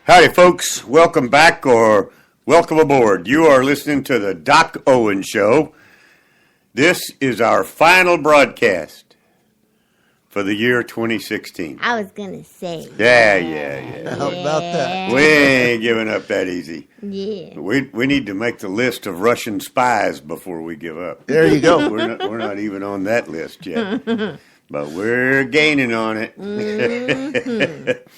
Howdy, folks. Welcome back or welcome aboard. You are listening to the Doc Owen Show. This is our final broadcast for the year 2016. I was going to say. Yeah. How about that? We ain't giving up that easy. Yeah. We need to make the list of Russian spies before we give up. There you go. We're not even on that list yet, but we're gaining on it. Mm-hmm.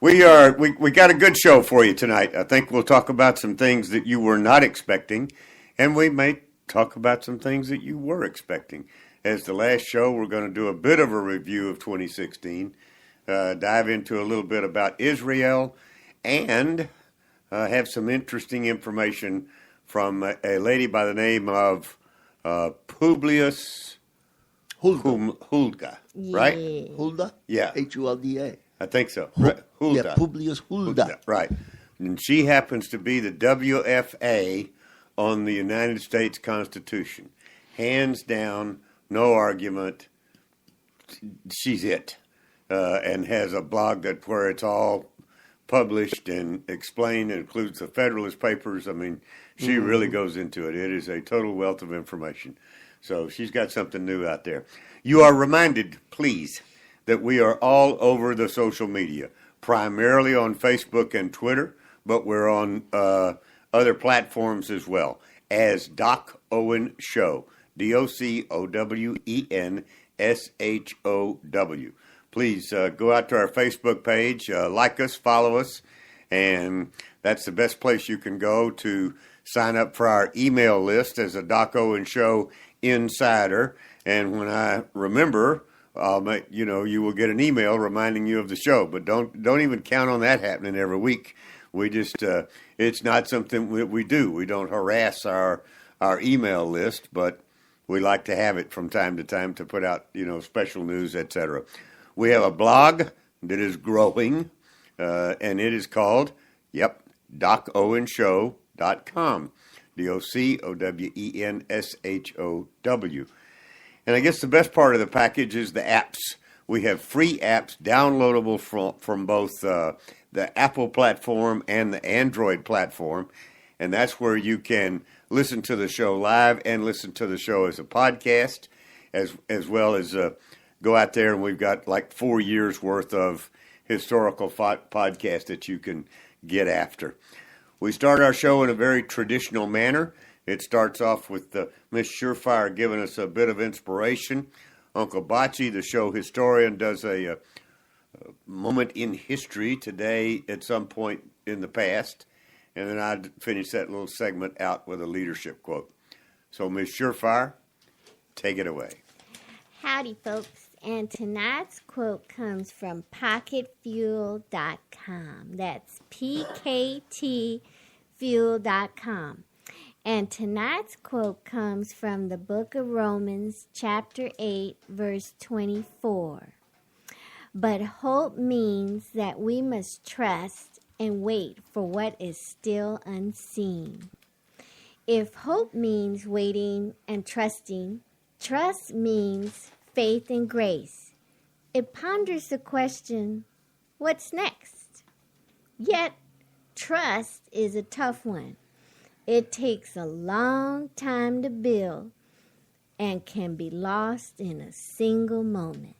We got a good show for you tonight. I think we'll talk about some things that you were not expecting, and we may talk about some things that you were expecting. As the last show, we're going to do a bit of a review of 2016, dive into a little bit about Israel, and have some interesting information from a lady by the name of Publius Hulda, right? Hulda? Yeah. Hulda. I think so. Right. Hulda. Yeah, Publius Hulda. Right. And she happens to be the WFA on the United States Constitution. Hands down, no argument. She's it. And has a blog where it's all published and explained and includes the Federalist Papers. I mean, she really goes into it. It is a total wealth of information. So she's got something new out there. You are reminded, please, that we are all over the social media, primarily on Facebook and Twitter, but we're on other platforms as well, as Doc Owen Show, DOCOWENSHOW. Please go out to our Facebook page, like us, follow us, and that's the best place you can go to sign up for our email list as a Doc Owen Show Insider. And when I remember, you will get an email reminding you of the show, but don't even count on that happening every week. We just it's not something that we do. We don't harass our email list, but we like to have it from time to time to put out special news, etc. We have a blog that is growing, and it is called DocOwenShow.com, DOCOWENSHOW. And I guess the best part of the package is the apps. We have free apps downloadable from both the Apple platform and the Android platform. And that's where you can listen to the show live and listen to the show as a podcast, as well as go out there. And we've got like 4 years worth of historical podcast that you can get after. We start our show in a very traditional manner. It starts off with Miss Surefire giving us a bit of inspiration. Uncle Bocce, the show historian, does a moment in history today at some point in the past. And then I finish that little segment out with a leadership quote. So, Miss Surefire, take it away. Howdy, folks. And tonight's quote comes from PocketFuel.com. That's PKTFuel.com. And tonight's quote comes from the book of Romans, chapter 8, verse 24. But hope means that we must trust and wait for what is still unseen. If hope means waiting and trusting, trust means faith and grace. It ponders the question, what's next? Yet, trust is a tough one. It takes a long time to build and can be lost in a single moment.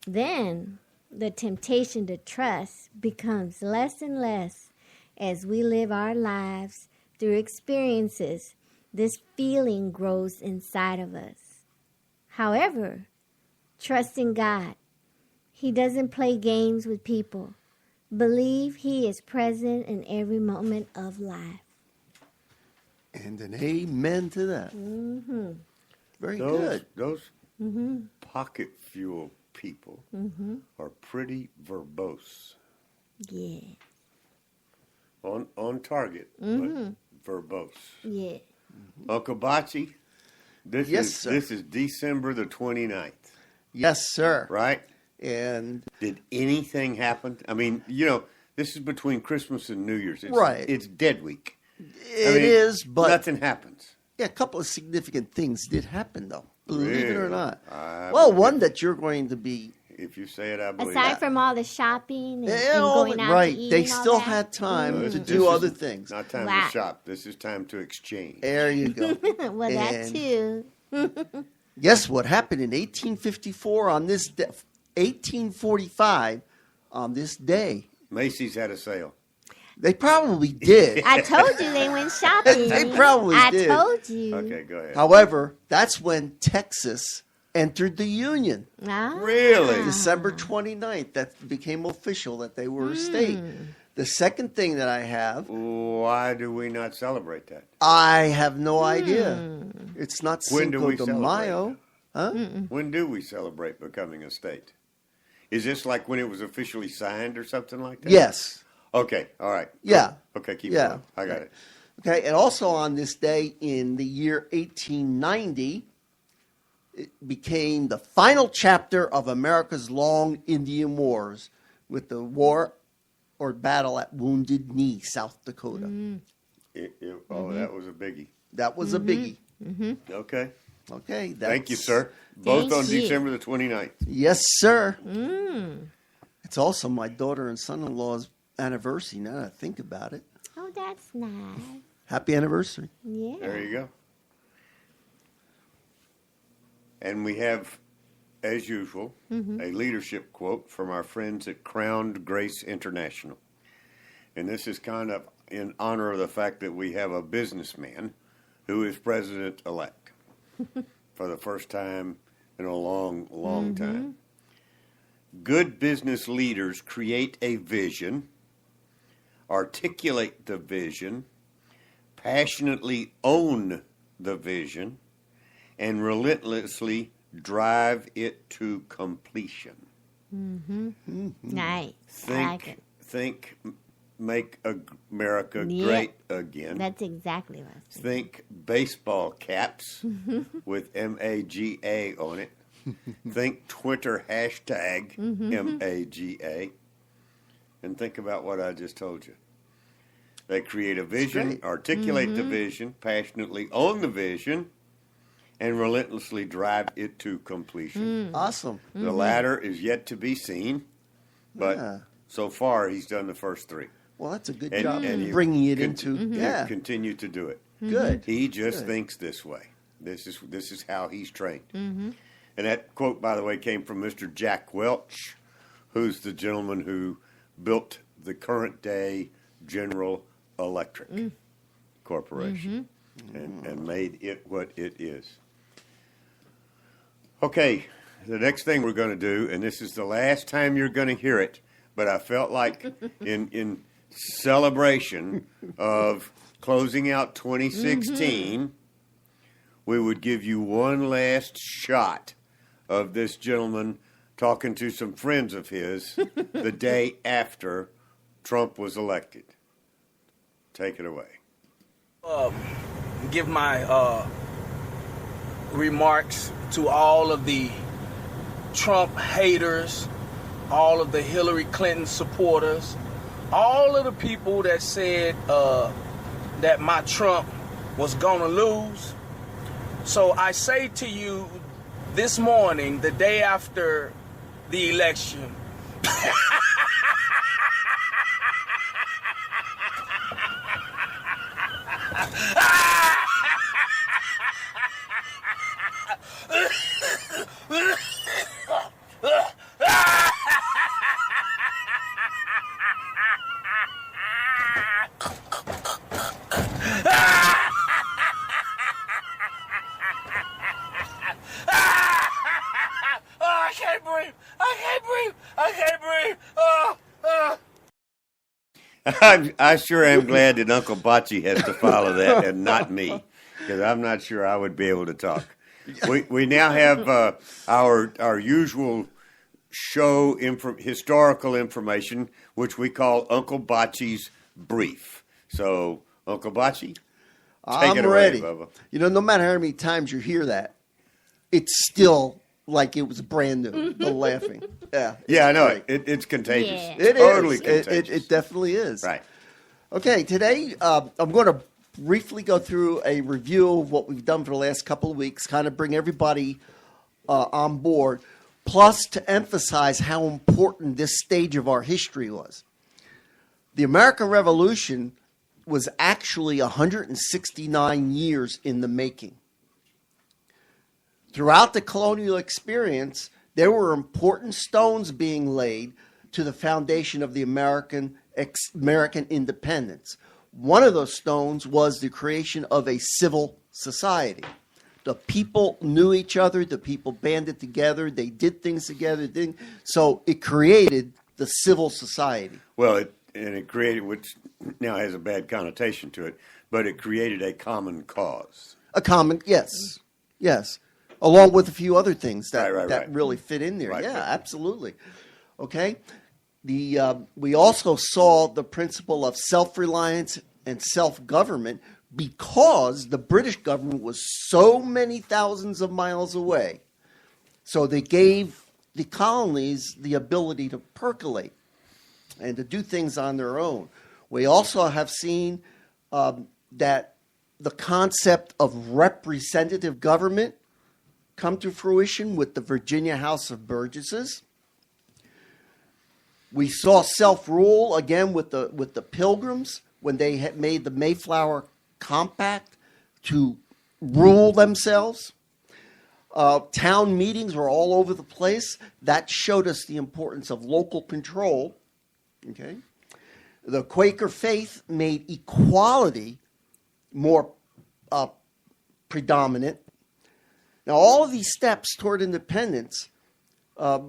Then the temptation to trust becomes less and less as we live our lives through experiences. This feeling grows inside of us. However, trust in God. He doesn't play games with people. Believe He is present in every moment of life. And an amen to that. Mm-hmm. Very good. Those pocket fuel people are pretty verbose. Yeah. On target, but verbose. Yeah. Uncle Bocce, this is December the 29th. Yes, sir. Right? And did anything happen? I mean, this is between Christmas and New Year's. Right. It's dead week. It is, but nothing happens. Yeah, a couple of significant things did happen, though. Believe it or not. Well, one that you're going to be If you say it, I believe Aside it. from all the shopping and all going out right. to eat They and all still that. had time to This do is other things. Not time Wow. to shop. This is time to exchange. There you go. Well, that And too. guess what happened in 1854 on this day, 1845 on this day? Macy's had a sale. They probably did. I told you they went shopping. They probably did. I told you. Okay, go ahead. However, that's when Texas entered the Union. Ah. Really? December 29th, that became official that they were a state. The second thing that I have, Why do we not celebrate that? I have no idea. It's not When do Cinco we de celebrate Mayo. Huh? When do we celebrate becoming a state? Is this like when it was officially signed or something like that? Yes. Okay, all right. Yeah. Okay, keep Yeah. going. I got it. Okay, and also on this day in the year 1890, it became the final chapter of America's long Indian Wars with the war or battle at Wounded Knee, South Dakota. That was a biggie. That was a biggie. Okay. Okay. Thank you, sir. Both Thank on you. December the 29th. Yes, sir. It's also my daughter and son-in-law's anniversary now that I think about it. Oh, that's nice. Happy anniversary. Yeah. There you go. And we have, as usual, a leadership quote from our friends at Crowned Grace International. And this is kind of in honor of the fact that we have a businessman who is president-elect for the first time in a long, long time. Good business leaders create a vision, articulate the vision, passionately own the vision, and relentlessly drive it to completion. Nice. I like it. Think, make America Yeah. great again. That's exactly what I was thinking. Think baseball caps with MAGA on it. Think Twitter hashtag MAGA. And think about what I just told you. They create a vision, great. articulate the vision, passionately own the vision, and relentlessly drive it to completion. Awesome. The latter is yet to be seen, but Yeah. so far he's done the first three. Well, that's a good And- job and you bringing it con- into, you yeah, continue to do it. good. He just Good. thinks this way. This is how he's trained. And that quote, by the way, came from Mr. Jack Welch, who's the gentleman who built the current day General Electric Corporation and made it what it is. Okay, the next thing we're going to do, and this is the last time you're going to hear it, but I felt like in celebration of closing out 2016, we would give you one last shot of this gentleman talking to some friends of his the day after Trump was elected. Take it away. Give my remarks to all of the Trump haters, all of the Hillary Clinton supporters, all of the people that said that my Trump was gonna lose. So I say to you this morning, the day after the election, I can't breathe. I can't breathe. I sure am glad that Uncle Bocce has to follow that and not me, because I'm not sure I would be able to talk. We now have our usual show historical information, which we call Uncle Bocce's Brief. So, Uncle Bocce, take I'm it away, ready. Bubba. You know, no matter how many times you hear that, it's still like it was brand new. The laughing. Yeah. Yeah, I know Right. it's contagious. Yeah. It Totally is. contagious. It definitely is. Right. Okay, today I'm going to briefly go through a review of what we've done for the last couple of weeks, kind of bring everybody on board. plus to emphasize how important this stage of our history was. The American Revolution was actually 169 years in the making. Throughout the colonial experience, there were important stones being laid to the foundation of the American independence. One of those stones was the creation of a civil society. The people knew each other. The people banded together. They did things together. So it created the civil society. Well, it created, which now has a bad connotation to it, but it created a common cause. Yes. Along with a few other things that Right. really fit in there. Right. Yeah, absolutely. Okay. We also saw the principle of self-reliance and self-government because the British government was so many thousands of miles away. So they gave the colonies the ability to percolate and to do things on their own. We also have seen that the concept of representative government come to fruition with the Virginia House of Burgesses. We saw self-rule again with the Pilgrims when they had made the Mayflower Compact to rule themselves. Town meetings were all over the place. That showed us the importance of local control. Okay, the Quaker faith made equality more predominant. Now, all of these steps toward independence that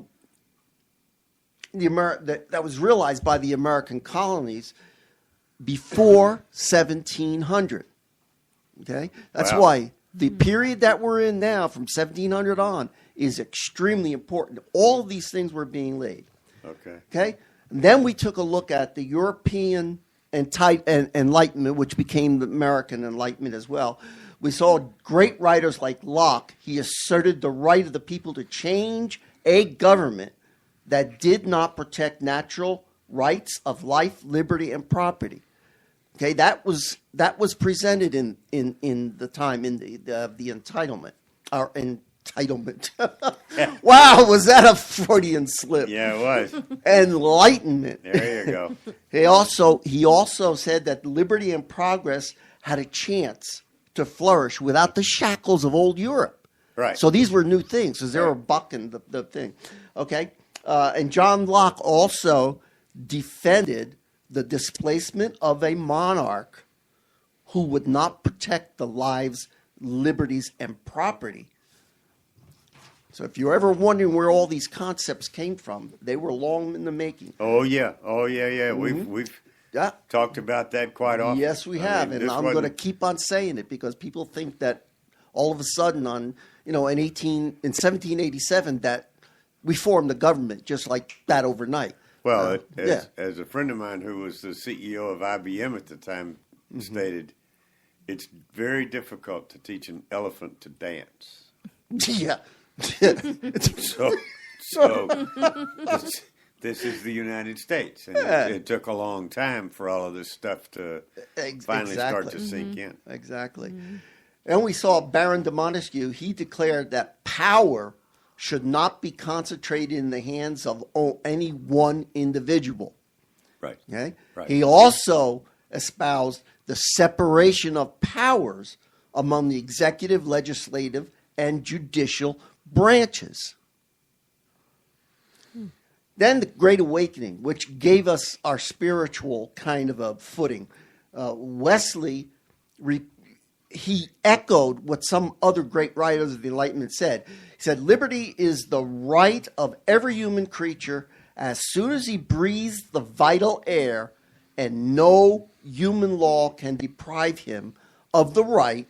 was realized by the American colonies before 1700. Okay? That's Wow. why the period that we're in now, from 1700 on, is extremely important. All of these things were being laid. Okay? And then we took a look at the European Enlightenment, which became the American Enlightenment as well. We saw great writers like Locke. He asserted the right of the people to change a government that did not protect natural rights of life, liberty, and property. Okay, that was presented in the time in the entitlement or entitlement. Wow, was that a Freudian slip? Yeah, it was. Enlightenment. There you go. He also said that liberty and progress had a chance to flourish without the shackles of old Europe. Right. So these were new things because they were bucking the thing. Okay, and John Locke also defended the displacement of a monarch who would not protect the lives, liberties, and property. So if you're ever wondering where all these concepts came from, they were long in the making. Oh yeah. We've Yeah. talked about that quite often. Yes, we have, and I'm going to keep on saying it because people think that all of a sudden in 1787 that we formed the government just like that overnight. Well, as a friend of mine who was the CEO of IBM at the time stated, it's very difficult to teach an elephant to dance. Yeah. So this is the United States, and it took a long time for all of this stuff to finally start to sink in. Exactly. Mm-hmm. And we saw Baron de Montesquieu. He declared that power should not be concentrated in the hands of any one individual. Right. Okay. Right. He also espoused the separation of powers among the executive, legislative, and judicial branches. Then the Great Awakening, which gave us our spiritual kind of a footing. Wesley, he echoed what some other great writers of the Enlightenment said. He said, liberty is the right of every human creature as soon as he breathes the vital air, and no human law can deprive him of the right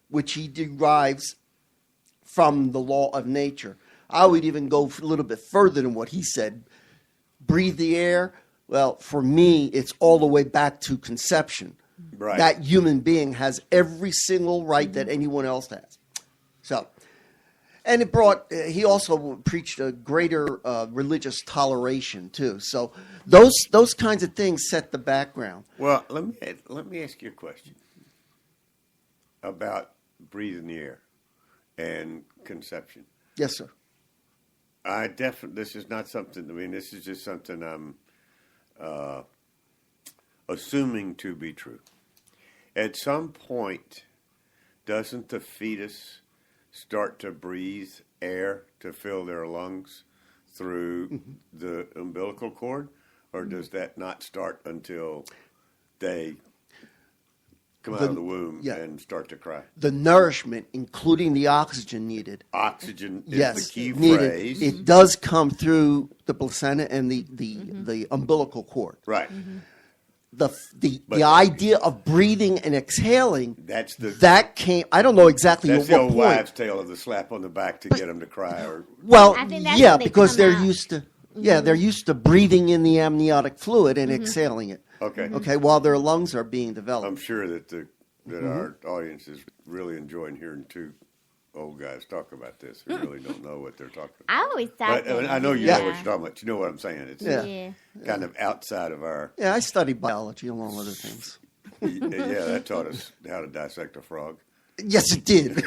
which he derives from the law of nature. I would even go a little bit further than what he said. Breathe the air. Well, for me, it's all the way back to conception. Right. That human being has every single right that anyone else has. So, and he also preached a greater religious toleration too. So those kinds of things set the background. Well, let me ask you a question about breathing the air and conception. Yes, sir. This is not something. I mean, this is just something I'm assuming to be true. At some point, doesn't the fetus start to breathe air to fill their lungs through the umbilical cord, or does that not start until they come out of the womb and start to cry? The nourishment, including the oxygen needed. Oxygen is Yes, the key needed. phrase. It does come through the placenta and the umbilical cord. Right. The idea of breathing and exhaling, that came. I don't know exactly That's at the what old point. wives' tale of the slap on the back to get them to cry. Or Well, I think that's yeah, when they because come they're out. used to. Yeah, they're used to breathing in the amniotic fluid and exhaling it. Okay. Okay, while their lungs are being developed. I'm sure that our audience is really enjoying hearing two old guys talk about this who really don't know what they're talking about. I always thought But that. I know you Yeah. know what you're talking about. You know what I'm saying. It's Yeah. kind of outside of our. Yeah, I studied biology along with other things. Yeah, that taught us how to dissect a frog. Yes, it did. That's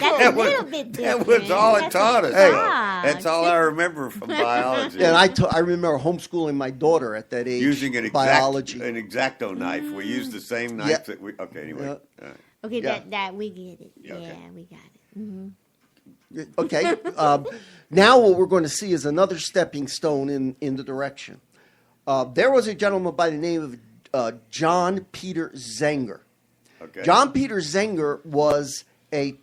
a little bit different. That was all it That's taught a us. frog. That's all I remember from biology. And I remember homeschooling my daughter at that age. Using an biology. X-Acto knife. We used the same knife Yeah. that we. Okay, anyway. Yeah. All right. Okay, Yeah. that we get it. Yeah, okay. Yeah, we got it. Okay. Now what we're going to see is another stepping stone in the direction. There was a gentleman by the name of John Peter Zenger. Okay. John Peter Zenger was a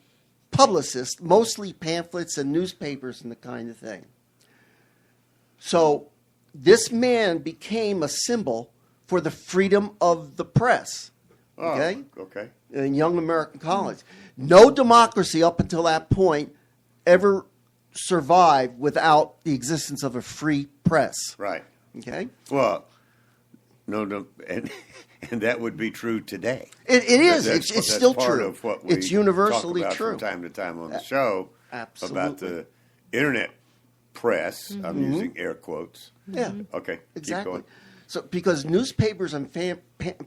publicist, mostly pamphlets and newspapers and the kind of thing. So this man became a symbol for the freedom of the press. Okay? Okay. In young American college. No democracy up until that point ever survived without the existence of a free press. Right. Okay? Well, no, and that would be true today. It is. That's It's still part true. Of what we It's universally talk about true. from time to time on the show Absolutely. about the internet press. I'm using air quotes. Yeah. Okay. Exactly. Keep going. So, because newspapers and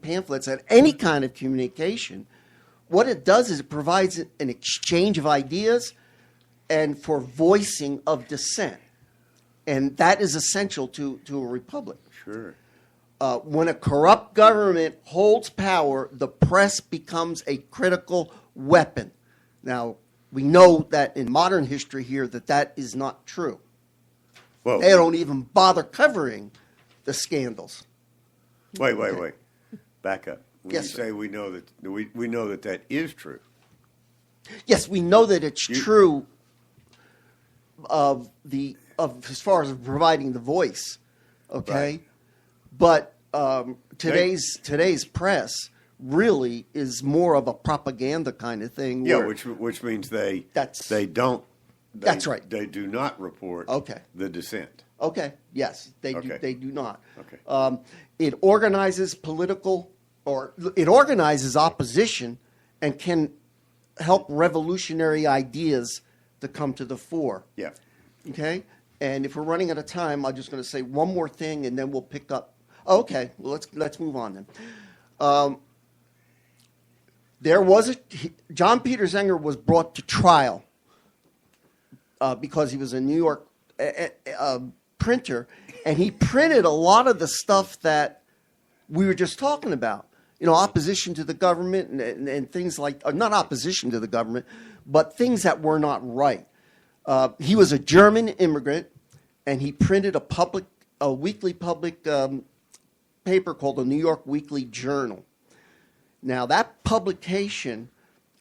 pamphlets and any kind of communication, what it does is it provides an exchange of ideas and for voicing of dissent. And that is essential to a republic. Sure. When a corrupt government holds power, the press becomes a critical weapon. Now, we know that in modern history here that is not true. Well, They don't even bother covering the scandals. Wait. Back up. When Yes, you sir. say we know that that is true. Yes, we know that it's true of as far as providing the voice, okay? Right. But today's press really is more of a propaganda kind of thing. Yeah, where- which means they don't. That's right. They do not report the dissent. Okay. Yes, they do. Okay. They do not. Okay. It organizes it organizes opposition, and can help revolutionary ideas to come to the fore. Yeah. Okay. And if we're running out of time, I'm just going to say one more thing, and then we'll pick up. Okay. Well, let's move on then. There was John Peter Zenger was brought to trial because he was a New York printer, and he printed a lot of the stuff that we were just talking about. You know, opposition to the government and things like, not opposition to the government, but things that were not right. He was a German immigrant, and he printed a weekly public paper called the New York Weekly Journal. Now, that publication,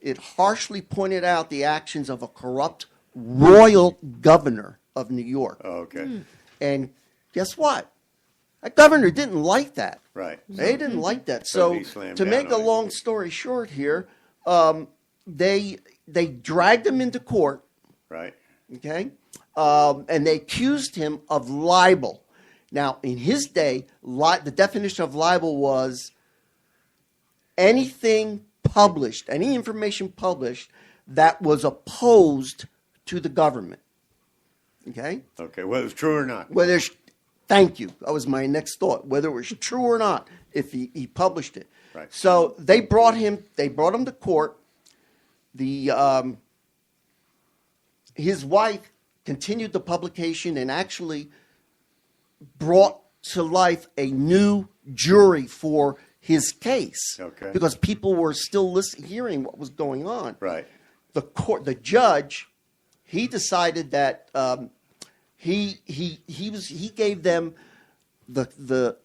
it harshly pointed out the actions of a corrupt royal governor of New York. Oh, okay. And guess what? That governor didn't like that. Right. They didn't like that. So So, he slammed to down make a on it. long story short here, they dragged him into court, Right. okay? And they accused him of libel. Now, in his day, the definition of libel was anything published, any information published that was opposed to the government. Okay? Okay. Whether it's true or not. Thank you. That was my next thought. Whether it was true or not, if he published it. Right. So they brought him to court. His wife continued the publication and actually brought to life a new jury for his case. Okay. Because people were still hearing what was going on. Right. The judge, he decided that he gave them the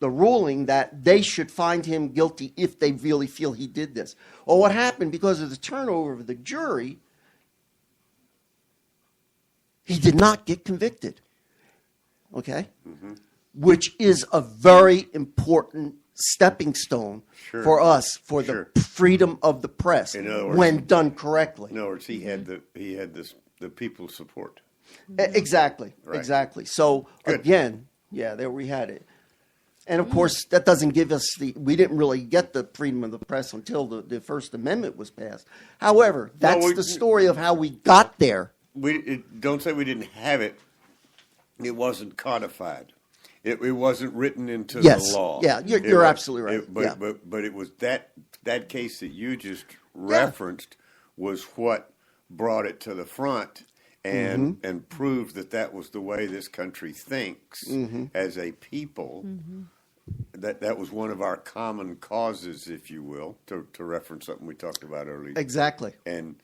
ruling that they should find him guilty if they really feel he did this. Well, what happened because of the turnover of the jury, he did not get convicted. Okay? Mm-hmm. Which is a very important stepping stone for us for the freedom of the press when done correctly. In other words, he had the people's support. Exactly. Right. Exactly. So again, there we had it. And of course, that doesn't give us we didn't really get the freedom of the press until the First Amendment was passed. However, that's the story of how we got there. Don't say we didn't have it. It wasn't codified. It wasn't written into the law. Yeah, you're absolutely right. But it was that case that you just referenced was what brought it to the front and proved that was the way this country thinks as a people. That was one of our common causes, if you will, to reference something we talked about earlier. Exactly. And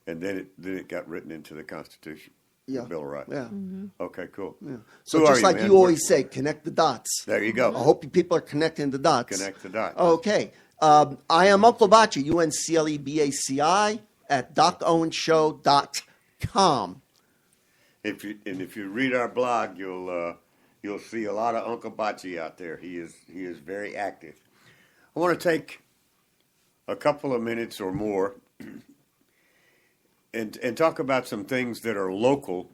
then it got written into the Constitution. Yeah. The Bill of Rights. Yeah. Mm-hmm. Okay, cool. Yeah. So just like you always say, connect the dots. There you go. I hope people are connecting the dots. Connect the dots. Okay. I am Uncle Baci, UNCLEBACI, at DocOwenShow.com. If you read our blog, you'll see a lot of Uncle Baci out there. He is very active. I want to take a couple of minutes or more and talk about some things that are local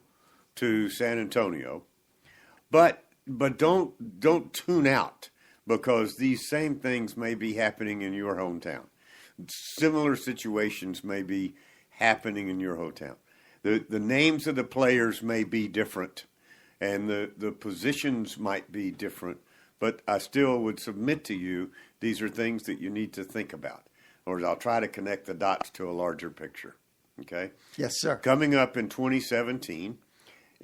to San Antonio, but don't tune out, because these same things may be happening in your hometown. Similar situations may be happening in your hometown. The names of the players may be different, and the positions might be different, but I still would submit to you these are things that you need to think about, or I'll try to connect the dots to a larger picture. Okay? Yes, sir. Coming up in 2017,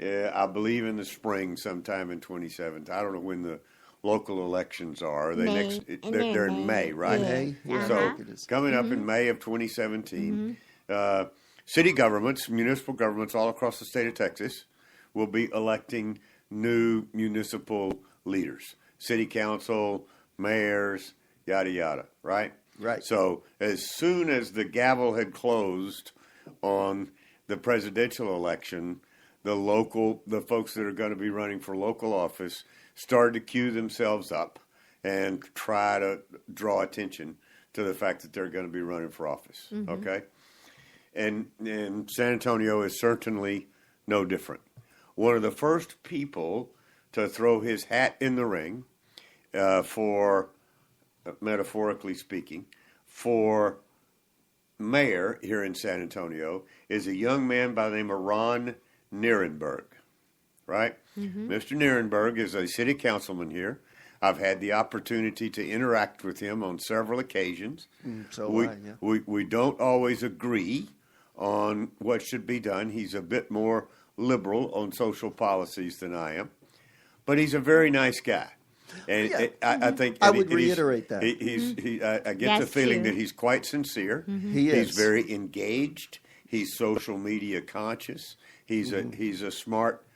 I believe in the spring, sometime in 2017. I don't know when the local elections are. They're in May, right? May. Yeah. So coming up in May of 2017, city governments, municipal governments all across the state of Texas will be electing new municipal leaders, city council, mayors, yada, yada, right? Right. So as soon as the gavel had closed on the presidential election, the folks that are going to be running for local office started to queue themselves up and try to draw attention to the fact that they're going to be running for office. Okay? And San Antonio is certainly no different. One of the first people to throw his hat in the ring for, metaphorically speaking, for mayor here in San Antonio is a young man by the name of Ron Nierenberg, right? Mr. Nierenberg is a city councilman here. I've had the opportunity to interact with him on several occasions. We don't always agree on what should be done. He's a bit more liberal on social policies than I am, but he's a very nice guy. And I think I would reiterate that. I get the feeling that he's quite sincere. He is. He's very engaged. He's social media conscious. He's a smart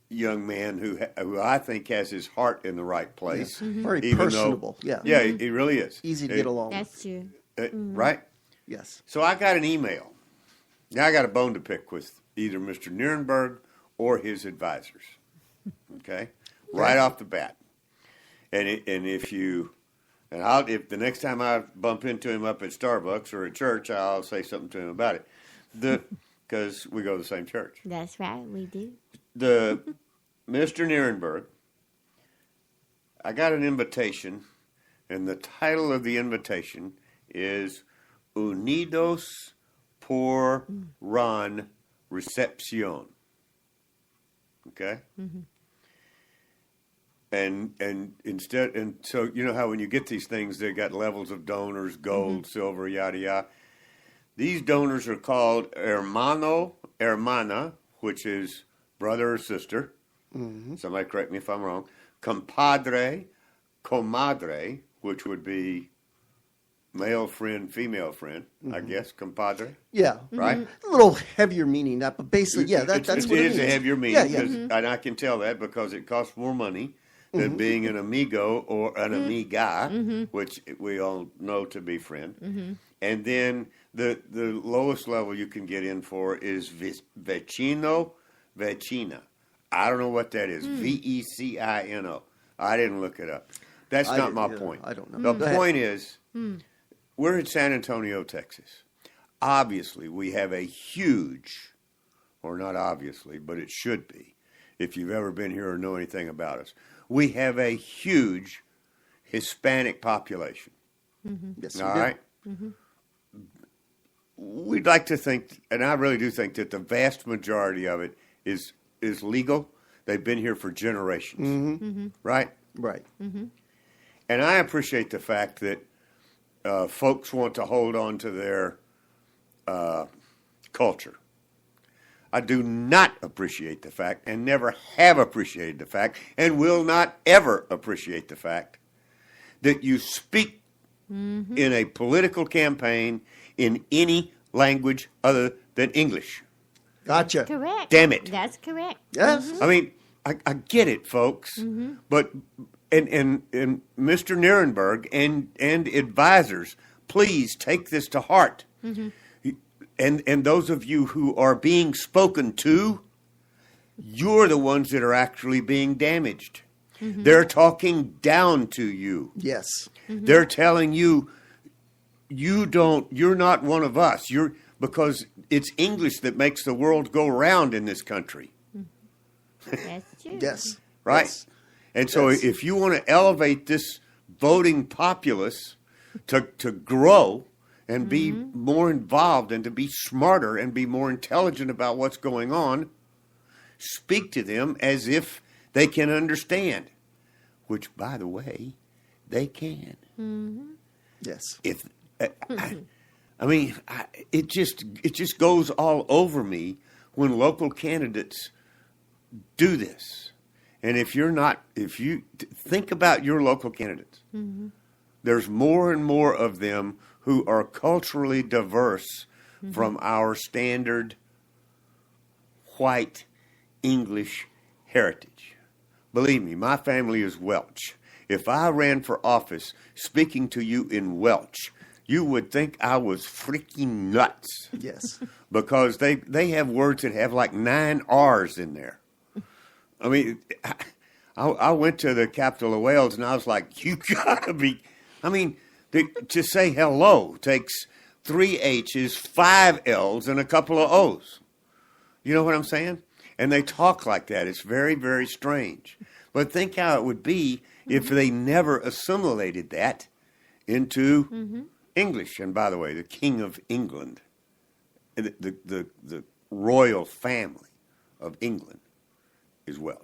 young man who I think has his heart in the right place. Very personable. Yeah, he really is. Easy to get along That's true. Right? Yes. So I got an email. Now I got a bone to pick with either Mr. Nierenberg or his advisors. Okay? Right off the bat. And if the next time I bump into him up at Starbucks or at church, I'll say something to him about it, because we go to the same church. That's right, we do. Mr. Nierenberg, I got an invitation, and the title of the invitation is Unidos por Ron Recepcion. Okay? And so you know how when you get these things, they got levels of donors, gold, silver, yada yada. These donors are called hermano, hermana, which is brother or sister. Somebody correct me if I'm wrong. Compadre, comadre, which would be male friend, female friend, I guess, compadre. Yeah. Right? A little heavier meaning that, but basically, yeah, that's what it It is means. a heavier meaning, Yeah, yeah. and I can tell that because it costs more money than being an amigo or an amiga, which we all know to be friend. And then the lowest level you can get in for is vecino, vecina. I don't know what that is. Vecino. I didn't look it up. That's not my point. I don't know. The point is, we're in San Antonio, Texas. Obviously, we have a huge, or not obviously, but it should be, if you've ever been here or know anything about us, we have a huge Hispanic population. Yes, we All do. right? We'd like to think, and I really do think, that the vast majority of it is legal. They've been here for generations, right? Right. And I appreciate the fact that folks want to hold on to their culture. I do not appreciate the fact, and never have appreciated the fact, and will not ever appreciate the fact, that you speak in a political campaign in any language other than English. Gotcha. Correct. Damn it. That's correct. Yes. I mean, I get it, folks, but and Mr. Nierenberg and advisors, please take this to heart. And those of you who are being spoken to, you're the ones that are actually being damaged. They're talking down to you. Yes. They're telling you, you're not one of us. Because it's English that makes the world go round in this country. That's true. Yes. Right? Yes. And so Yes. if you want to elevate this voting populace to grow and be more involved and to be smarter and be more intelligent about what's going on, speak to them as if they can understand, which, by the way, they can. Yes. If I mean, it just goes all over me when local candidates do this. And if you think about your local candidates, there's more and more of them who are culturally diverse from our standard white English heritage. Believe me, my family is Welsh. If I ran for office speaking to you in Welsh, you would think I was freaking nuts. Yes. Because they have words that have like 9 R's in there. I mean, I went to the capital of Wales and I was like, you gotta be, I mean, to say hello takes 3 H's, 5 L's, and a couple of O's. You know what I'm saying? And they talk like that. It's very, very strange. But think how it would be if they never assimilated that into English. And by the way, the King of England, the royal family of England is Welsh.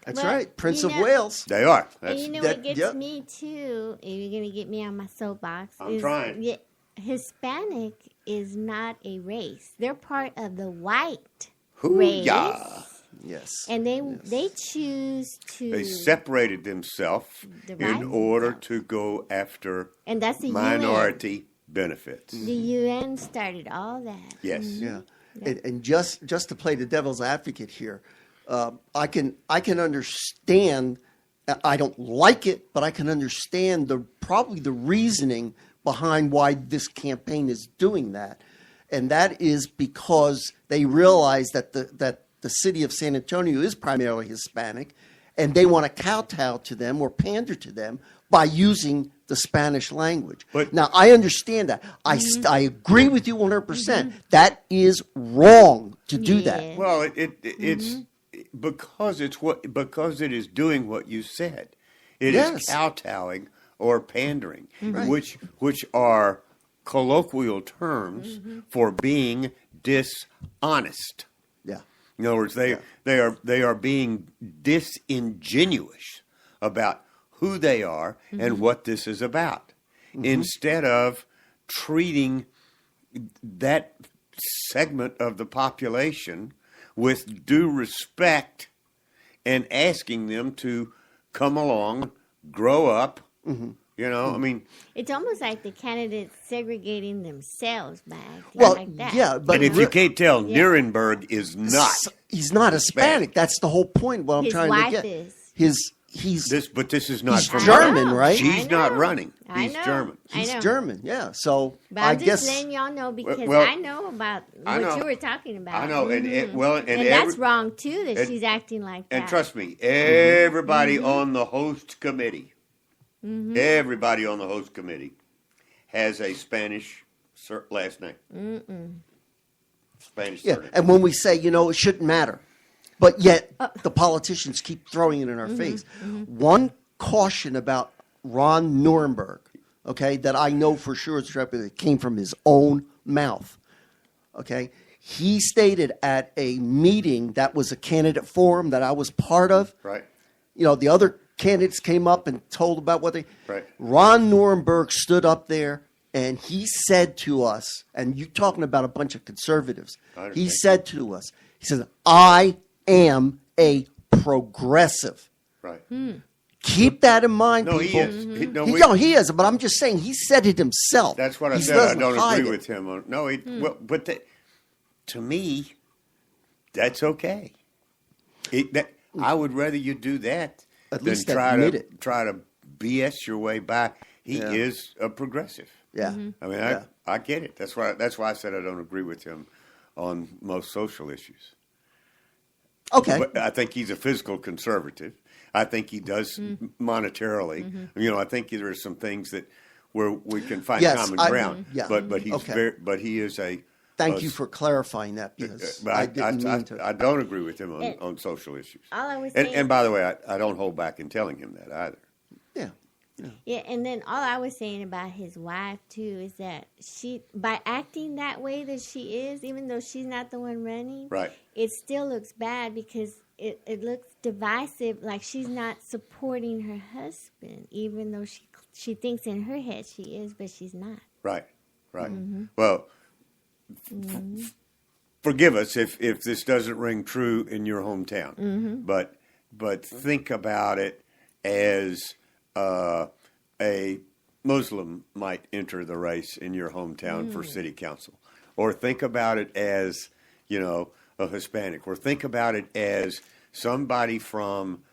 That's Well, right. Prince you of know- Wales. They are. And That's, you know that- what gets yep. me too? If you're gonna get me on my soapbox, I'm trying. Yeah, Hispanic is not a race. They're part of the white race, hoo-yah. Yes. and they choose to. They separated themselves Divide in order themselves. to go after and that's the minority benefits. UN. The UN started all that. Yes. Yeah. And just to play the devil's advocate here, I can understand. I don't like it, but I can understand probably the reasoning behind why this campaign is doing that, and that is because they realize that the city of San Antonio is primarily Hispanic, and they want to kowtow to them or pander to them by using the Spanish language. But- now, I understand that. I agree with you 100%. That is wrong to do that. Yeah. Well, it's because it is doing what you said. It Yes. is kowtowing or pandering, Right. which are colloquial terms for being dishonest. Yeah. In other words, they are being disingenuous about who they are and what this is about, instead of treating that segment of the population with due respect and asking them to come along, grow up. You know, I mean, It's almost like the candidates segregating themselves by acting Well, like that. yeah, but and if you can't tell, Yeah. Nuremberg is not he's not Hispanic. That's the whole point. What I'm His trying wife to get. is. He's but this is not He's from German, her. right? She's I not know. running. I He's know. German. I know. German, yeah. So But I I'm just guess letting y'all know because Well, I know about I what know. you were talking about. I know, and And that's wrong too that and- she's acting like that. And trust me, everybody on the host committee, everybody on the host committee has a Spanish last name. Spanish yeah. surname. And when we say, it shouldn't matter, but yet the politicians keep throwing it in our face. One caution about Ron Nuremberg, okay, that I know for sure is true, that came from his own mouth. Okay, he stated at a meeting that was a candidate forum that I was part of. Right. The other candidates came up and told about what they. Right. Ron Nuremberg stood up there and he said to us, and you talking about a bunch of conservatives, I he understand. said to us, he said, "I am a progressive." Right. Keep that in mind, No, people. he is. He is, but I'm just saying he said it himself. That's what I He said. I doesn't don't hide agree it. with him. No, but to me, that's okay. I would rather you do that At than least try admit to it. try to BS your way by. He Yeah. is a progressive. Yeah. I mean, Yeah. I get it. That's why I said I don't agree with him on most social issues. Okay. But I think he's a fiscal conservative. I think he does monetarily. I think there are some things where we can find Yes, common I- ground. yeah. But he's Okay. he is a. Thank you for clarifying that because But I didn't mean to. I don't agree with him And- on social issues. all I was And saying, by the way, I don't hold back in telling him that either. Yeah. yeah, and then all I was saying about his wife too is that she, by acting that way that she is, even though she's not the one running, Right. it still looks bad because it looks divisive, like she's not supporting her husband, even though she thinks in her head she is, but she's not. Right. Right. Well, forgive us if this doesn't ring true in your hometown, but think about it as a Muslim might enter the race in your hometown for city council, or think about it as a Hispanic, or think about it as somebody from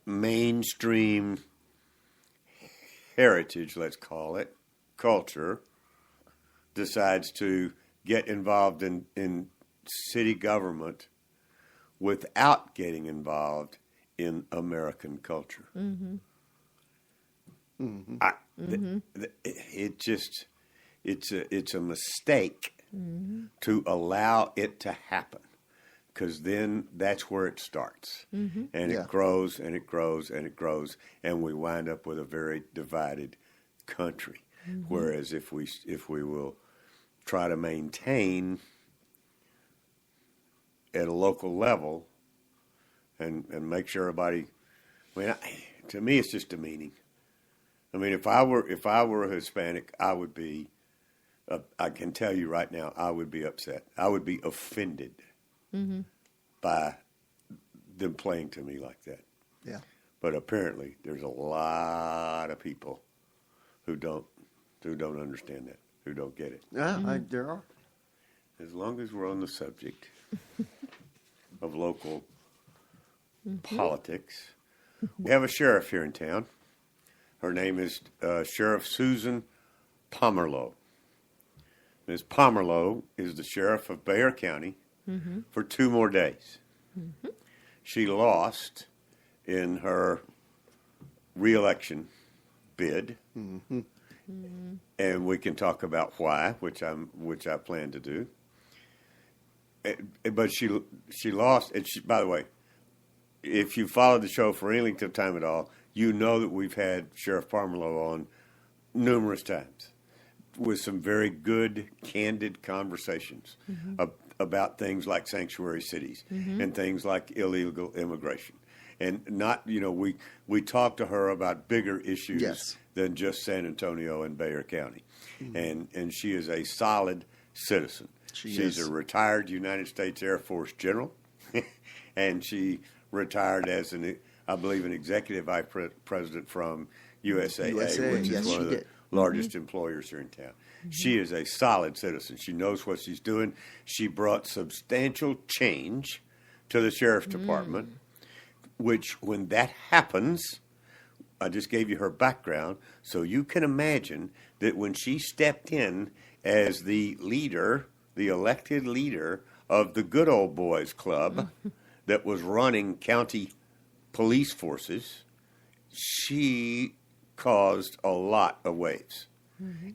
mainstream heritage, let's call it, culture, decides to get involved in city government without getting involved in American culture. It's a mistake to allow it to happen, because then that's where it starts, and Yeah. it grows and it grows and it grows, and we wind up with a very divided country. Whereas if we will try to maintain at a local level and make sure everybody, to me it's just demeaning. I mean, if I were a Hispanic, I would be. I can tell you right now, I would be upset. I would be offended by them playing to me like that. Yeah. But apparently, there's a lot of people who don't understand that, who don't get it. Yeah, there are. As long as we're on the subject of local politics, we have a sheriff here in town. Her name is Sheriff Susan Pomerleau. Ms. Pomerleau is the sheriff of Bexar County for 2 more days. She lost in her reelection bid, and we can talk about why, which I plan to do. But she lost, and by the way, if you followed the show for any length of time at all, you know that we've had Sheriff Pomerleau on numerous times with some very good, candid conversations about things like sanctuary cities and things like illegal immigration and not, we talked to her about bigger issues Yes. than just San Antonio and Bexar County. And she is a solid citizen. She's a retired United States Air Force general, and she retired as I believe, an executive vice president from USAA, which is one of the largest employers here in town. She is a solid citizen. She knows what she's doing. She brought substantial change to the sheriff's department, which when that happens, I just gave you her background, so you can imagine that when she stepped in as the leader, the elected leader of the Good Old Boys Club that was running county police forces, she caused a lot of waves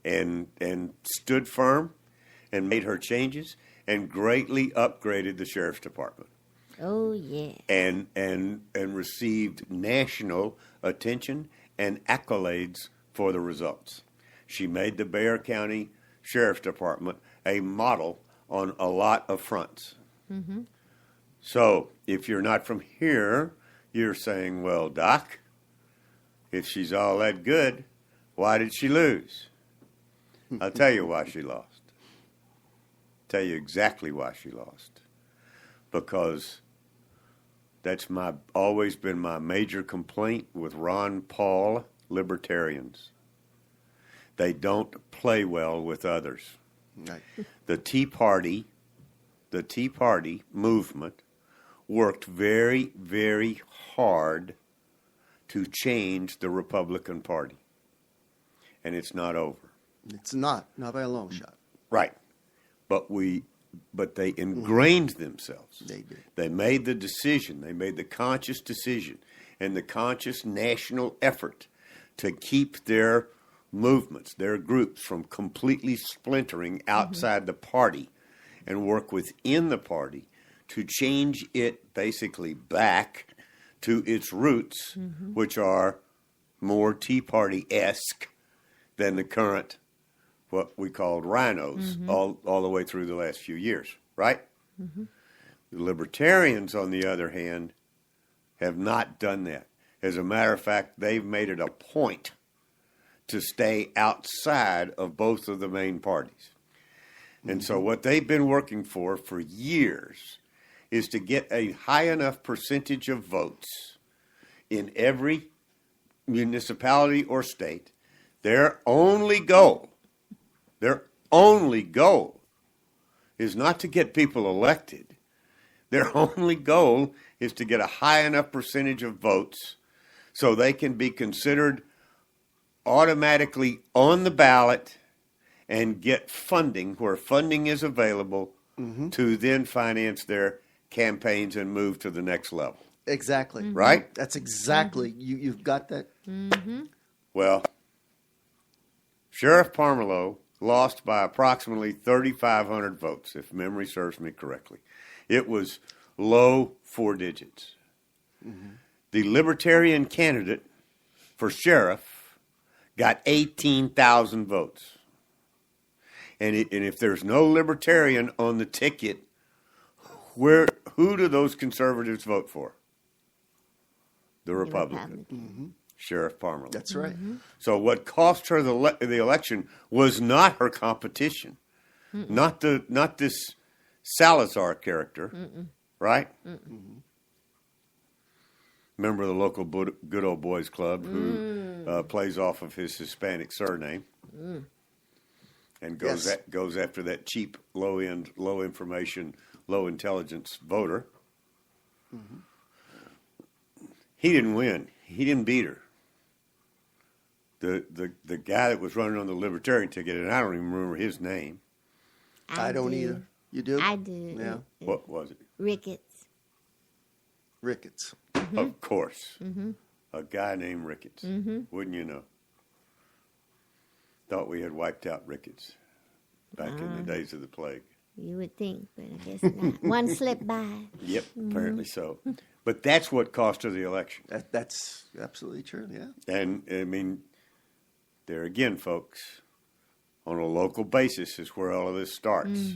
and stood firm and made her changes and greatly upgraded the sheriff's department. Oh, yeah. And received national attention and accolades for the results. She made the Bexar County Sheriff's Department a model on a lot of fronts. So if you're not from here, you're saying, well, Doc, if she's all that good, why did she lose? I'll tell you why she lost. Tell you exactly why she lost. Because that's always been my major complaint with Ron Paul libertarians. They don't play well with others. Right. The Tea Party movement worked very, very hard to change the Republican Party. And it's not over. It's not by a long shot. Right. But they ingrained themselves. They did. They made the decision. They made the conscious decision and the conscious national effort to keep their movements, their groups, from completely splintering outside the party and work within the party to change it basically back to its roots, which are more Tea Party-esque than the current, what we called rhinos, all the way through the last few years, right? The libertarians, on the other hand, have not done that. As a matter of fact, they've made it a point to stay outside of both of the main parties. And so what they've been working for years is to get a high enough percentage of votes in every municipality or state. Their only goal is not to get people elected. Their only goal is to get a high enough percentage of votes so they can be considered automatically on the ballot and get funding where funding is available to then finance their campaigns and move to the next level. Exactly. Right? That's exactly. You've got that. Well, Sheriff Parmelow lost by approximately 3,500 votes, if memory serves me correctly. It was low 4 digits. The Libertarian candidate for sheriff got 18,000 votes. And if there's no Libertarian on the ticket, who do those conservatives vote for? The Republican. Sheriff Parmelow. That's right. So what cost her the election was not her competition, not this Salazar character, right? Member of the local Good Old Boys Club who plays off of his Hispanic surname and goes after that cheap, low information, low intelligence voter. He didn't win. He didn't beat her. The guy that was running on the Libertarian ticket, and I don't even remember his name. I don't either. You do? I do. Yeah. What was it? Ricketts. Ricketts. Of course. A guy named Ricketts. Wouldn't you know? Thought we had wiped out Ricketts back in the days of the plague. You would think, but I guess not. One slipped by. Yep, apparently so. But that's what cost her the election. That's absolutely true, yeah. And, I mean, there again, folks, on a local basis is where all of this starts.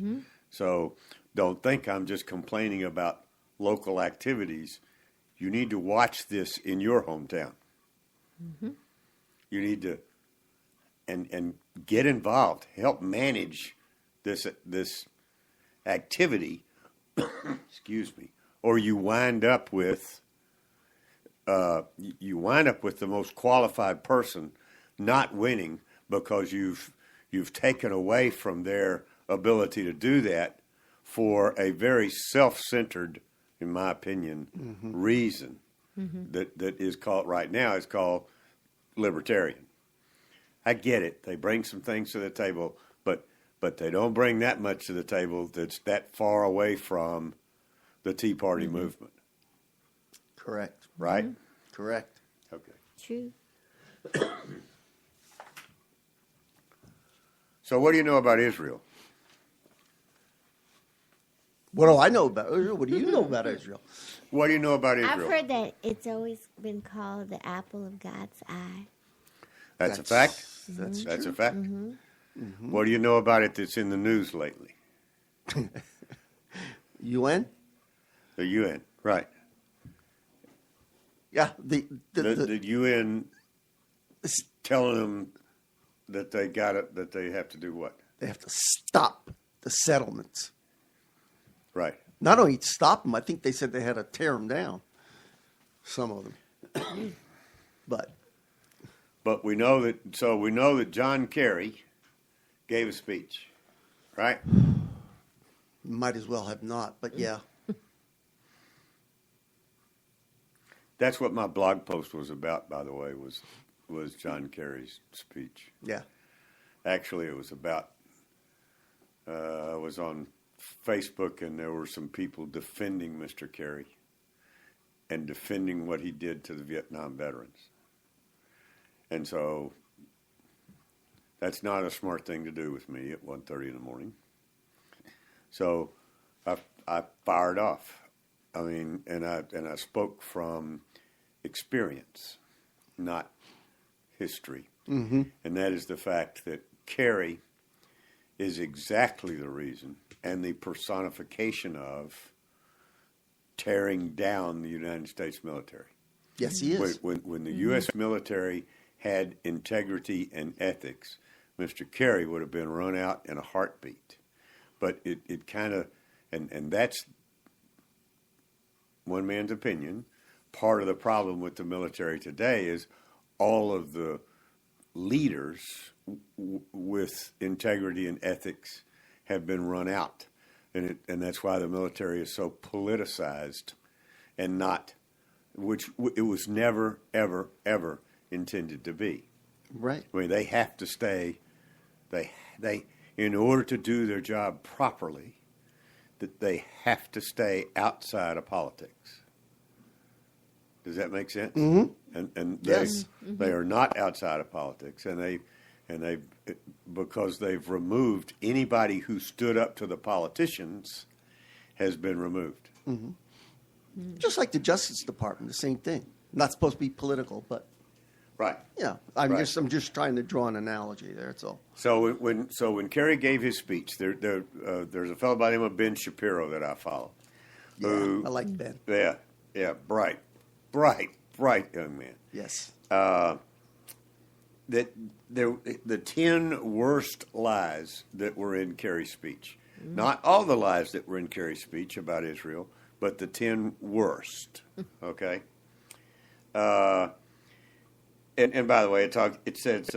So don't think I'm just complaining about local activities. you need to watch this in your hometown. You need to and get involved, help manage this activity. Excuse me, or you wind up with the most qualified person not winning because you've taken away from their ability to do that for a very self-centered, in my opinion, reason that is called right now is called libertarian. I get it. They bring some things to the table, but they don't bring that much to the table that's that far away from the Tea Party movement. Correct. Right? Correct. Okay. True. So what do you know about Israel? What do I know about Israel? What do you know about Israel? What do you know about Israel? I've heard that it's always been called the apple of God's eye. That's a fact. That's That's true. a fact. What do you know about it that's in the news lately? UN? The UN, right? Yeah. The UN is telling them that they that they have to do what? They have to stop the settlements. Right. Not only stop them, I think they said they had to tear them down. Some of them. But we know that John Kerry gave a speech, right? Might as well have not, but yeah. That's what my blog post was about, by the way, was John Kerry's speech. Yeah. Actually, it was about, I was on Facebook and there were some people defending Mr. Kerry and defending what he did to the Vietnam veterans. And so that's not a smart thing to do with me at 1:30 in the morning. So I fired off. I mean, and I spoke from experience, not history. Mm-hmm. And that is the fact that Kerry is exactly the reason and the personification of tearing down the United States military. Yes, he is. When the U.S. military had integrity and ethics, Mr. Kerry would have been run out in a heartbeat. But it kind of, and that's one man's opinion. Part of the problem with the military today is all of the leaders with integrity and ethics have been run out. And that's why the military is so politicized and not, which it was never, ever, ever intended to be. Right. I mean, they have to stay, they in order to do their job properly, that they have to stay outside of politics. Does that make sense? Mm-hmm. And Yes. they are not outside of politics, and they because they've removed anybody who stood up to the politicians has been removed. Just like the Justice Department, the same thing. Not supposed to be political, but Right. yeah, I'm Right. just trying to draw an analogy there. That's all. So when Kerry gave his speech, there's a fellow by the name of Ben Shapiro that I follow. Yeah, who, I like Ben. Yeah, bright young man. Yes. That the 10 worst lies that were in Kerry's speech. Not all the lies that were in Kerry's speech about Israel, but the 10 worst. Okay. And by the way, it says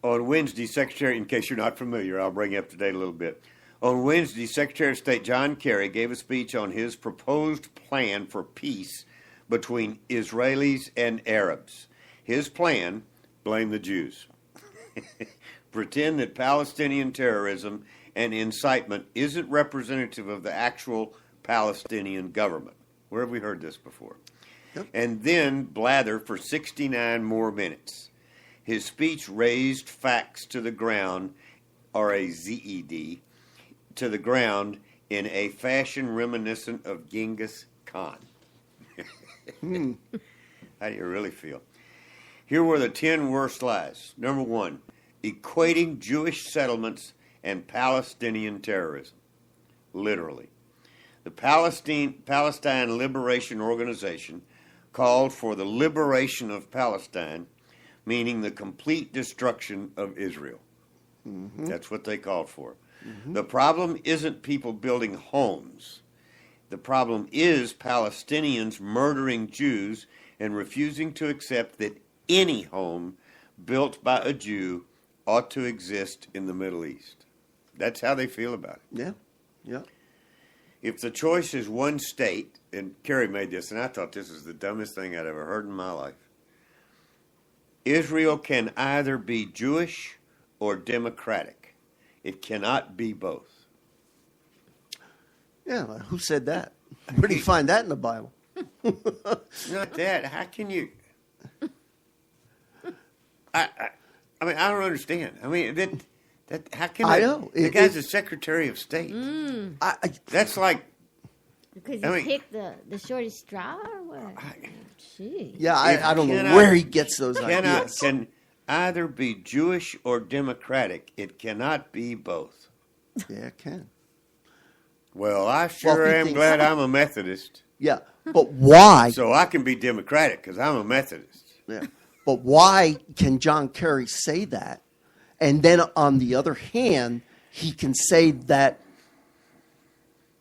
on Wednesday, Secretary, in case you're not familiar, I'll bring you up to date a little bit. On Wednesday, Secretary of State John Kerry gave a speech on his proposed plan for peace between Israelis and Arabs. His plan: blame the Jews. Pretend that Palestinian terrorism and incitement isn't representative of the actual Palestinian government. Where have we heard this before? Yep. And then blather for 69 more minutes. His speech raised facts to the ground, R-A-Z-E-D, to the ground in a fashion reminiscent of Genghis Khan. How do you really feel? Here were the 10 worst lies. Number 1, equating Jewish settlements and Palestinian terrorism. Literally. The Palestine Liberation Organization called for the liberation of Palestine, meaning the complete destruction of Israel. Mm-hmm. That's what they called for. Mm-hmm. The problem isn't people building homes. The problem is Palestinians murdering Jews and refusing to accept that any home built by a Jew ought to exist in the Middle East. That's how they feel about it. Yeah, yeah. If the choice is one state, and Kerry made this, and I thought this is the dumbest thing I'd ever heard in my life. Israel can either be Jewish or democratic. It cannot be both. Yeah, who said that? Where do you find that in the Bible? Not that. How can you? I mean, I don't understand. I mean, that how can I know the guy's the Secretary of State? That's like because he picked the shortest straw or what? Gee. Yeah, I don't know where he gets those ideas. Can either be Jewish or democratic. It cannot be both. Yeah, it can. Well, I sure am glad I'm a Methodist. Yeah, but why? So I can be democratic because I'm a Methodist. Yeah, but why can John Kerry say that? And then on the other hand, he can say that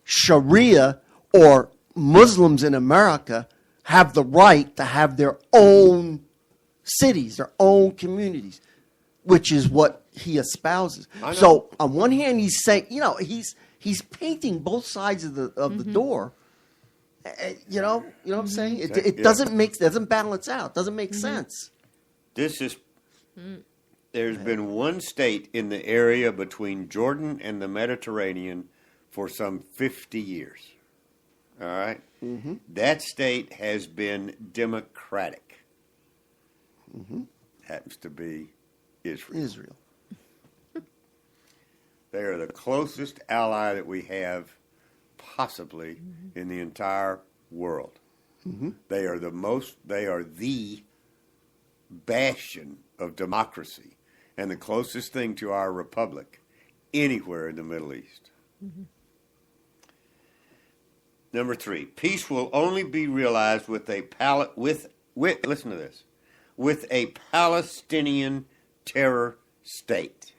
Sharia or Muslims in America have the right to have their own cities, their own communities, which is what he espouses. So on one hand, he's saying, he's painting both sides of the door. You know what I'm saying? It doesn't balance out. Doesn't make sense. There's been one state in the area between Jordan and the Mediterranean for some 50 years. All right? Mm-hmm. That state has been democratic. Mm-hmm. Happens to be Israel. They are the closest ally that we have possibly in the entire world. Mm-hmm. They are the bastion of democracy and the closest thing to our republic anywhere in the Middle East. Mm-hmm. Number 3, peace will only be realized with listen to this, with a Palestinian terror state.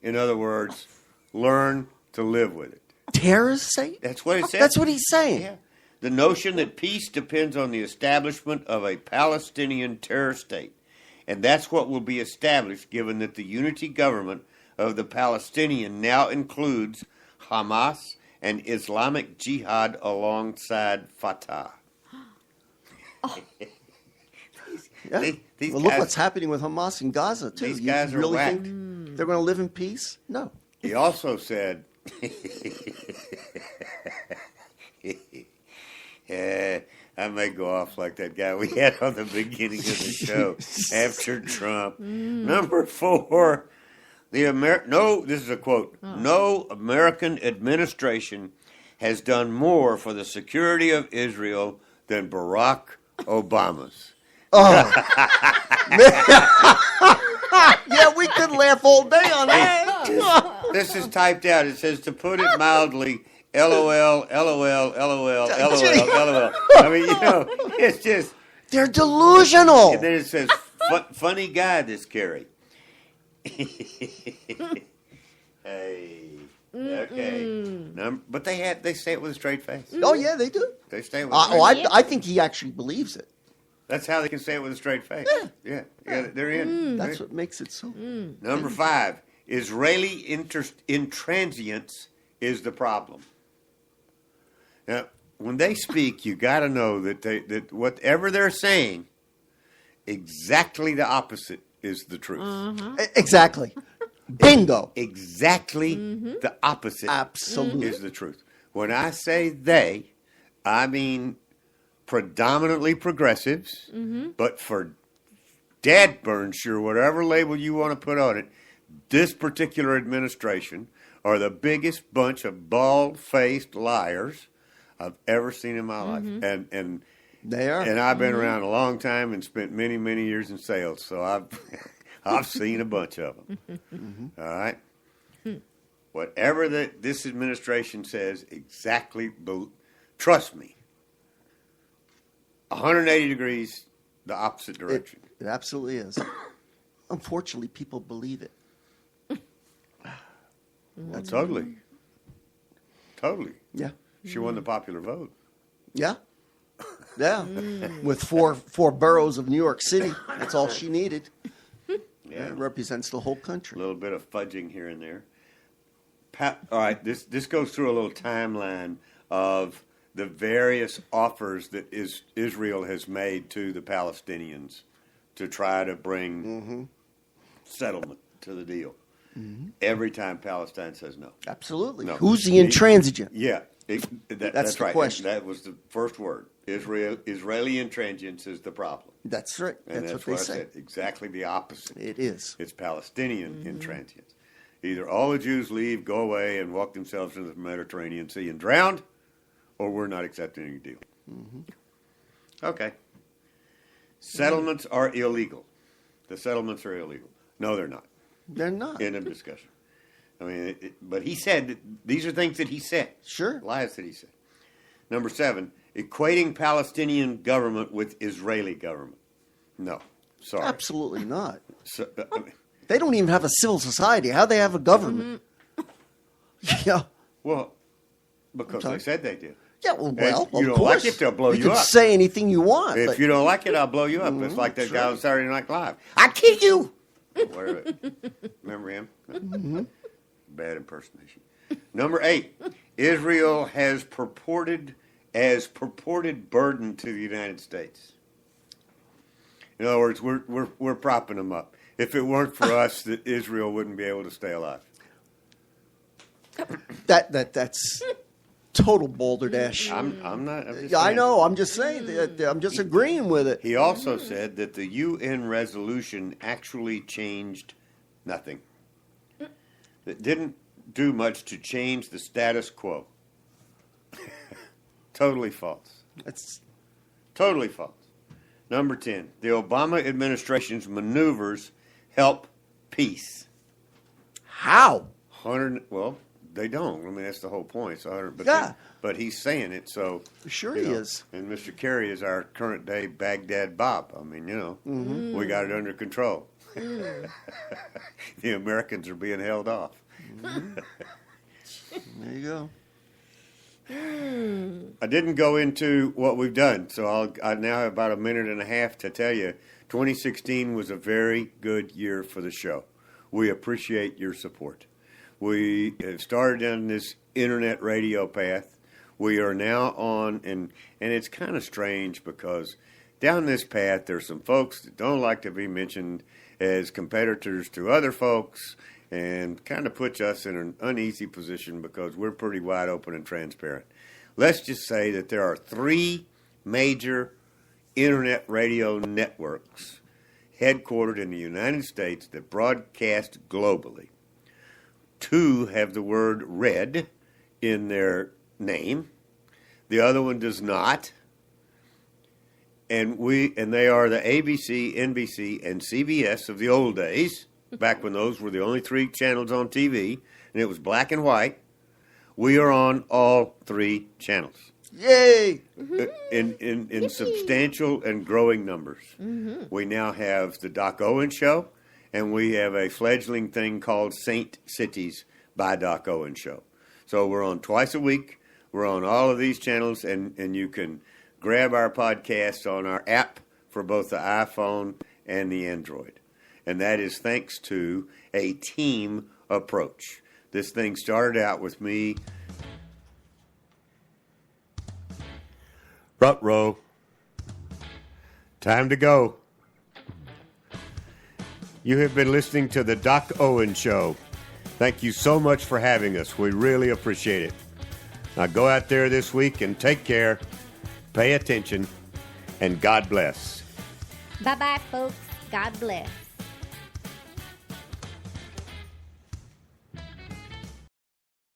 In other words, learn to live with it. Terrorist state? That's what it says. That's what he's saying. Yeah. The notion that peace depends on the establishment of a Palestinian terror state. And that's what will be established given that the unity government of the Palestinian now includes Hamas and Islamic Jihad alongside Fatah. These look what's happening with Hamas in Gaza, too. These guys are really whacked. think they're going to live in peace? No. He also said, I may go off like that guy we had on the beginning of the show after Trump. Number 4, this is a quote. No American administration has done more for the security of Israel than Barack Obama's. Oh. Yeah, we could laugh all day on that. This is typed out. It says, to put it mildly, LOL, LOL, LOL, LOL, LOL. I mean, it's just... They're delusional. And then it says, funny guy, this Kerry. Hey. Okay. But they say it with a straight face. Oh, yeah, they do. They say it with a straight face. I think he actually believes it. That's how they can say it with a straight face. Yeah. They're in. That's what makes it so. Number 5, Israeli intransience is the problem. Now, when they speak, you got to know that whatever they're saying, exactly the opposite is the truth. Exactly. Bingo. Exactly the opposite Absolutely. is the truth. When I say they, I mean predominantly progressives, but for dadburn sure, whatever label you want to put on it, this particular administration are the biggest bunch of bald-faced liars I've ever seen in my life. And they are. And I've been around a long time and spent many, many years in sales, so I've seen a bunch of them. All right? Whatever this administration says, exactly, trust me, 180 degrees the opposite direction. It absolutely is. Unfortunately, people believe it. That's Totally. Yeah. She won the popular vote. Yeah. Yeah. With four boroughs of New York City. That's all she needed. Yeah. It represents the whole A country. little bit of fudging here and there. All right, this goes through a little timeline of the various offers that Israel has made to the Palestinians to try to bring settlement to the deal. Every time Palestine says no. Absolutely. No. Who's the intransigent? Yeah, that's the right. question. That was the first word. Israeli intransigence is the problem. That's right. And That's what they I say. said. Exactly the opposite. It is. It's Palestinian intransigence. Either all the Jews leave, go away, and walk themselves into the Mediterranean Sea and drown, or we're not accepting any deal. Okay. Settlements are illegal. The settlements are illegal. No, they're not. They're not. End of discussion. I mean, but he said that these are things that he said. Sure. Lies that he said. Number 7, equating Palestinian government with Israeli government. No. Sorry. Absolutely not. So, They don't even have a civil society. How they have a government? Yeah. well, because they said they did. Yeah, well, Hey, you of don't course. like it, they'll blow you can up. say anything you want. If but you don't like it, I'll blow you up. It's like that guy sure. on Saturday Night Live. I kill you. Whatever. Remember him? Bad impersonation. Number 8, Israel has purported burden to the United States. In other words, we're propping them up. If it weren't for us, that Israel wouldn't be able to stay alive. that's total balderdash. I'm not. I'm just Yeah, I saying. know. I'm just saying. That I'm just agreeing with it. He also said that the UN resolution actually changed nothing. It didn't do much to change the status quo. Totally false. That's Totally false. Number 10, the Obama administration's maneuvers help peace. how. Well, they don't. I mean, that's the whole point. So, Yeah. but he's saying it, so. Sure you he know, is. And Mr. Kerry is our current day Baghdad Bob. I mean, we got it under control. The Americans are being held off. There you go. I didn't go into what we've done, so I now have about a minute and a half to tell you. 2016 was a very good year for the show. We appreciate your support. We have started on this internet radio path. We are now on, and it's kind of strange because down this path there's some folks that don't like to be mentioned as competitors to other folks, and kind of puts us in an uneasy position because we're pretty wide open and transparent. Let's just say that there are 3 major internet radio networks headquartered in the United States that broadcast globally. 2 have the word red in their name. The other one does not. And they are the ABC, NBC, and CBS of the old days, back when those were the only 3 channels on TV, and it was black and white. We are on all 3 channels. Yay! In substantial and growing numbers. We now have the Doc Owen Show, and we have a fledgling thing called Saint Cities by Doc Owen Show. So we're on twice a week. We're on all of these channels, and you can grab our podcast on our app for both the iPhone and the Android. And that is thanks to a team approach. This thing started out with me. Rut-row. Time to go. You have been listening to the Doc Owen Show. Thank you so much for having us. We really appreciate it. Now go out there this week and take care, pay attention, and God bless. Bye-bye, folks. God bless.